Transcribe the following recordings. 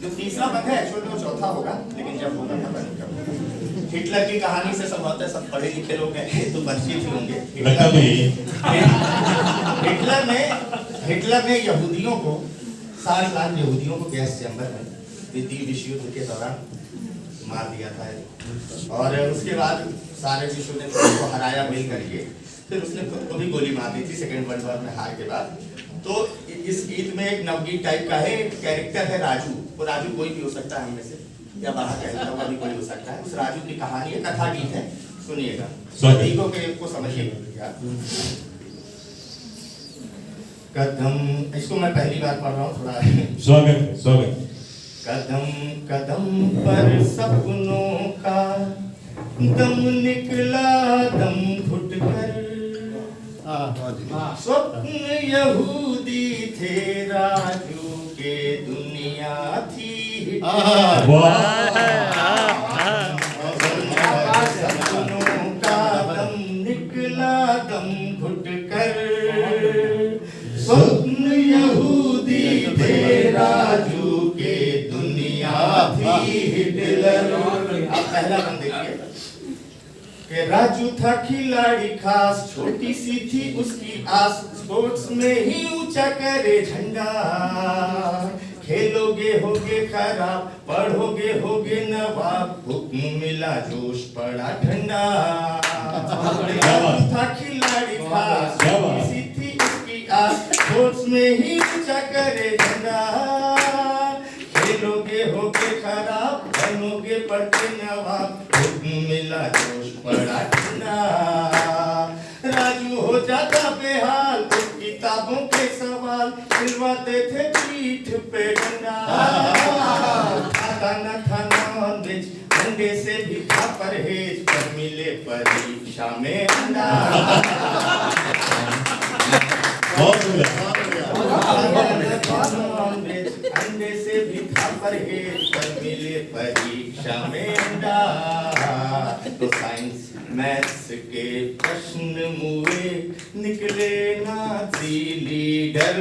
जो तीसरा बंद है एक्चुअल में वो चौथा होगा, लेकिन जब होगा तब बनेगा। हिटलर की कहानी से सब होता है, सब पढ़े लिखे लोग हैं तो परिचित होंगे। हिटलर ने यहूदियों को 60 लाख यहूदियों को गैस चैम्बर में द्वितीय विश्व युद्ध के दौरान मार दिया था, और उसके बाद सारे विश्व ने उसको हराया मिल करके, फिर उसने खुद को भी गोली मार दी थी सेकेंड वर्ल्ड वॉर में हार के बाद। तो इस गीत में एक नवगीत टाइप का है, कैरेक्टर है राजू। वो राजू कोई भी हो सकता है हम में से, या बाहर कहता हुआ भी कोई हो सकता है। उस राजू की कहानी है, कथा गीत है, सुनिएगा, प्रतीकों के को समझिएगा। कदम, इसको मैं पहली बार पढ़ रहा हूँ, थोड़ा स्वागत स्वागत। कदम कदम पर सपनों का दम निकला, दम घुट कर स्वप्न यहूदी थे, राजू के दुनिया थी। सपनों का दम निकला, दम घुट कर स्वप्न यहूदी थे, राजू के दुनिया थी हिटलर। अब पहला बंद देखिए कि राजू था खिलाड़ी खास, छोटी सी थी उसकी आस, स्पोर्ट्स में ही ऊंचा करे झंडा। खेलोगे होगे खराब, पढ़ोगे होगे नवाब, हुक्म मिला जोश पड़ा ठंडा। राजू था खिलाड़ी खास, छोटी सी थी उसकी आस, स्पोर्ट्स में ही ऊंचा करे झंडा। खेलोगे होगे खराब, बनोगे पढ़ते नवाब, हुक्म मिला जोश पड़ा ठंडा। राजू हो जाता बेहाल, किताबों के सवाल सिलवाते थे पीठ पे डंडा। खाता न था नॉन वेज, अंडे से भी था परहेज, पर मिले परीक्षा में अंडा। अंडे से भी था परहेज, पर मिले परीक्षा में अंडा। तो साइंस मैथ्स के प्रश्न मुए, निकले नाज़ी लीडर।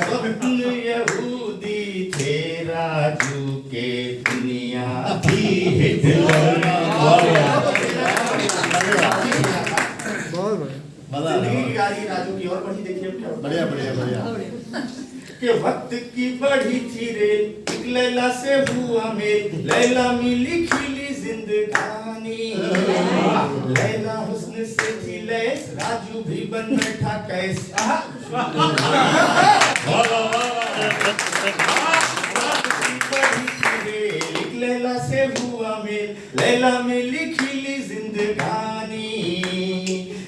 स्वप्न यहूदी थे, राजू के दुनिया थी हिटलर। जिंदगी गाड़ी राजू की और बढ़ी, देखिए बढ़िया बढ़िया बढ़िया। के वक्त की बढ़ी थी रेल, एक लैला से हुआ मेल, लैला मिली खिली जिंदगानी। लैला हुस्न से थी लैस, राजू भी बन बैठा कैस। एक लैला से हुआ मेल, लैला मिली खिली जिंदगानी।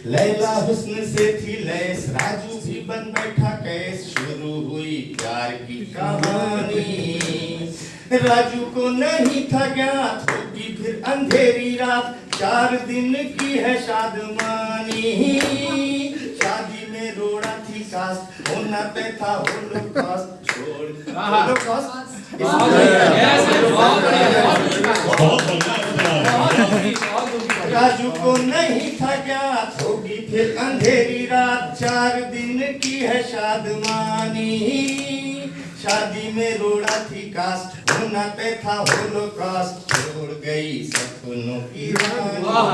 लैला हुस्न से थी लैस, राजू भी बन बैठा कैस। शुरू हुई प्यार की कहानी, राजू को नहीं था ज्ञात होगी फिर अंधेरी रात। 4 दिन की है शादमानी, शादी में रोड़ा थी कास्ट, होना तय था होलोकॉस्ट। छोड़ होलोकॉस्ट, राजू को नहीं था ज्ञात होगी फिर अंधेरी रात। 4 दिन की है शादमानी, शादी में रोड़ा थी कास्ट, होना तय था होलोकॉस्ट। छोड़ गई सपनों की रानी,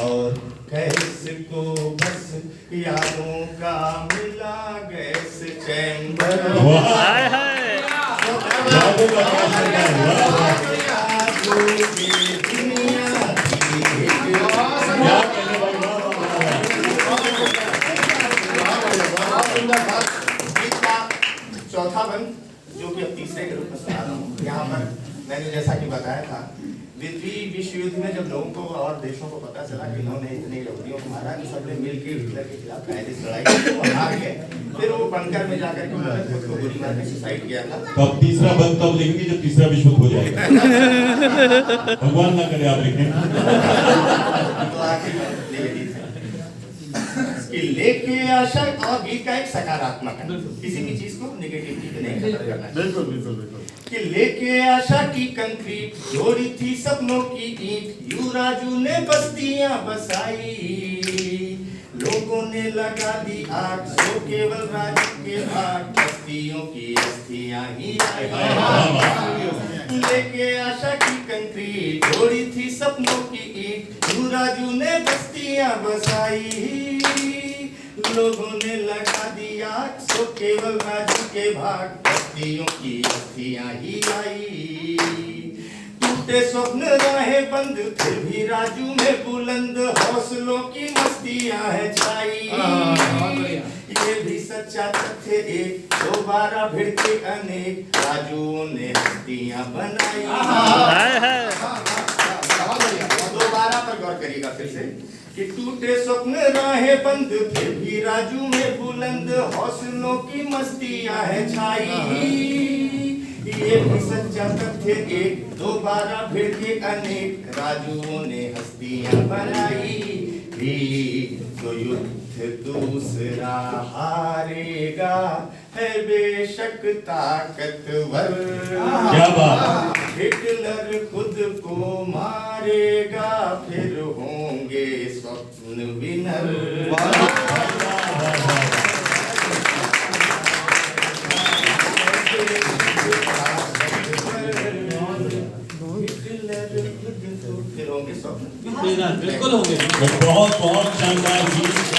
और कैस को बस यादों का मिला गैस चैम्बर। चौथा बंद जो कि अब तीसरे के रूप में सुना रहा हूँ। यहाँ पर मैंने जैसा कि बताया था, द्वितीय विश्व युद्ध में जब लोगों को और देशों को पता चला कि इन्होंने इतने यहूदियों को मारा कि सबने मिलकर हिटलर के खिलाफ पहले लड़ाई की, वो हार गए। फिर वो बंकर में जाकर के उन्होंने खुद को गोली मार के सुसाइड किया था। तो अब तीसरा बंद तब लिखेंगे जब तीसरा विश्व युद्ध हो जाएगा। भगवान ना करे आप लिखें। तो आखिर कि लेके आशा अभी का एक सकारात्मक है, किसी भी चीज को नेगेटिविटी पे नहीं खत्म करना चाहिए। बिल्कुल बिल्कुल बिल्कुल। कि लेके आशा की कंक्रीट, जोड़ी थी सपनों की ईंट, यूं राजू ने बस्तियां बसाई। लोगों ने लगा दी आग, सो केवल राजू के भाग, बस्तियों की अस्थियां ही आई। लेके आशा की कंक्रीट, जोड़ी थी सपनों की ईट, यूं राजू ने बस्तियां बसाई। लोगों ने लगा दी आग, सो केवल राजू के भाग, बस्तियों की अस्थियां ही आई। टूटे स्वप्न राहें बंद, फिर भी राजू में बुलंद हौसलों की मस्तियां है छाई। ये भी सच्चा तथ्य एक, दोबारा भिड़के अनेक, राजू ने हस्तियां बनाई। दोबारा पर गौर करिएगा फिर से कि टूटे स्वप्न राहें बंद, फिर भी राजू में बुलंद हौसलों की मस्तियां है छाई। ये भी सच्चा तथ्य एक, दोबारा फिर के अनेक, राजू ने हस्तियां बनाई। तो युद्ध दूसरा हारेगा, है बेशक ताकतवर। क्या बात। हिटलर खुद को मारेगा, फिर होंगे स्वप्न विनर। फिर होंगे स्वप्न। बिल्कुल होंगे। बहुत बहुत शानदार गीत।